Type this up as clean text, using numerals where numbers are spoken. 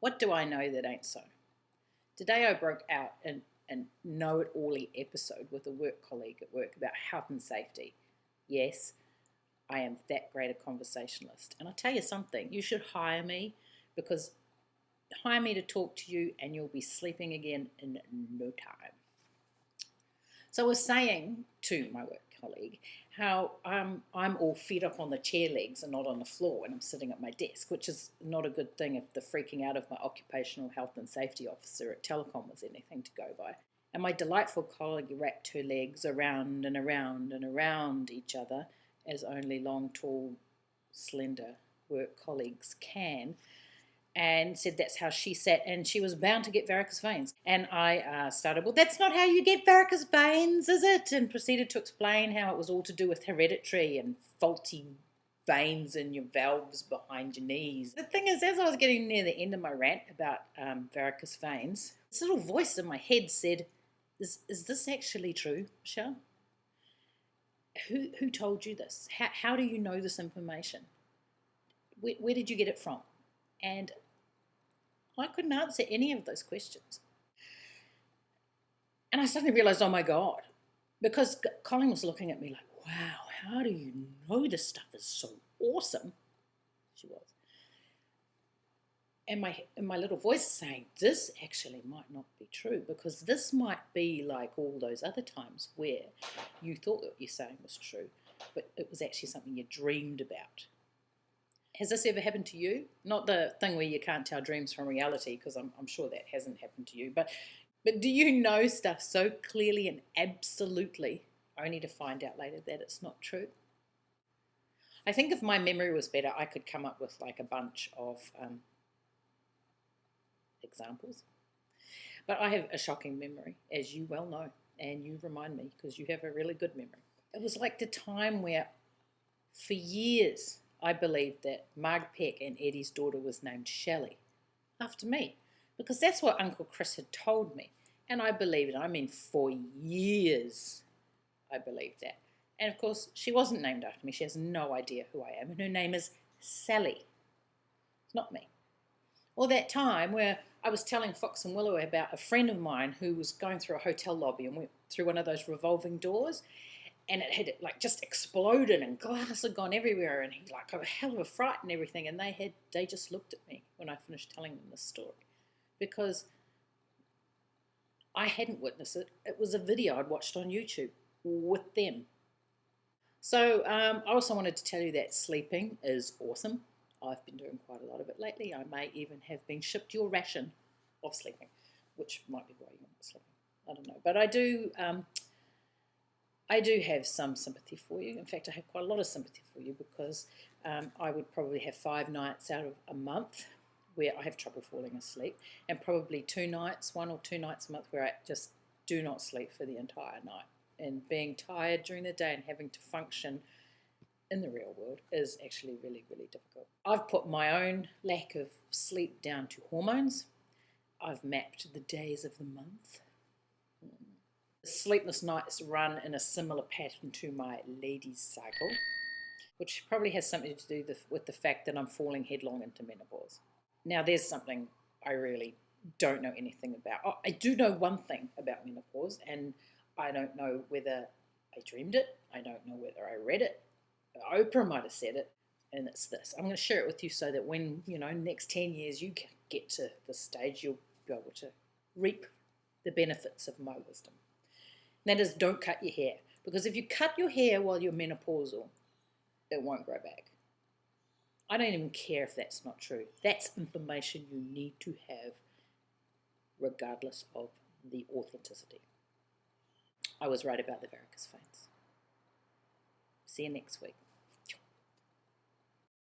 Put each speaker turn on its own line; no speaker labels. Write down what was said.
What do I know that ain't so? Today I broke out in a know-it-all-y episode with a work colleague at work about health and safety. Yes, I am that great a conversationalist. And I'll tell you something, you should hire me, because hire me to talk to you and you'll be sleeping again in no time. So I was saying to my work colleague how I'm all fed up on the chair legs and not on the floor when I'm sitting at my desk, which is not a good thing if the freaking out of my occupational health and safety officer at Telecom was anything to go by. And my delightful colleague wrapped her legs around and around and around each other, as only long, tall, slender work colleagues can, and said that's how she sat, and she was bound to get varicose veins. And I started, well, that's not how you get varicose veins, is it? And proceeded to explain how it was all to do with hereditary and faulty veins in your valves behind your knees. The thing is, as I was getting near the end of my rant about varicose veins, this little voice in my head said, is this actually true, Michelle? Who told you this? How do you know this information? Where did you get it from? And I couldn't answer any of those questions. And I suddenly realised, oh my God, because Colin was looking at me like, wow, how do you know this stuff is so awesome? She was. And my little voice saying, this actually might not be true, because this might be like all those other times where you thought what you're saying was true, but it was actually something you dreamed about. Has this ever happened to you? Not the thing where you can't tell dreams from reality, because I'm sure that hasn't happened to you. But do you know stuff so clearly and absolutely, only to find out later that it's not true? I think if my memory was better, I could come up with like a bunch of examples. But I have a shocking memory, as you well know, and you remind me because you have a really good memory. It was like the time where, for years, I believed that Marg Peck and Eddie's daughter was named Shelley, after me, because that's what Uncle Chris had told me. And I believed it. I mean, for years, I believed that. And of course, she wasn't named after me. She has no idea who I am. And her name is Sally. It's not me. Or that time where I was telling Fox and Willow about a friend of mine who was going through a hotel lobby and went through one of those revolving doors, and it had like just exploded and glass had gone everywhere, and he like got a hell of a fright and everything, and they just looked at me when I finished telling them this story, because I hadn't witnessed it. It was a video I'd watched on YouTube with them. So I also wanted to tell you that sleeping is awesome. I've been doing quite a lot of it lately. I may even have been shipped your ration of sleeping, which might be why you're not sleeping. I don't know, but I do have some sympathy for you. In fact, I have quite a lot of sympathy for you, because I would probably have 5 nights out of a month where I have trouble falling asleep, and probably 1 or 2 nights a month where I just do not sleep for the entire night. And being tired during the day and having to function in the real world is actually really, really difficult. I've put my own lack of sleep down to hormones. I've mapped the days of the month. Sleepless nights run in a similar pattern to my ladies' cycle, which probably has something to do with the fact that I'm falling headlong into menopause. Now, there's something I really don't know anything about. Oh, I do know one thing about menopause, and I don't know whether I dreamed it. I don't know whether I read it. Oprah might have said it, and it's this. I'm going to share it with you so that when, next 10 years you get to this stage, you'll be able to reap the benefits of my wisdom. And that is, don't cut your hair, because if you cut your hair while you're menopausal, it won't grow back. I don't even care if that's not true. That's information you need to have regardless of the authenticity. I was right about the varicose veins. See you next week.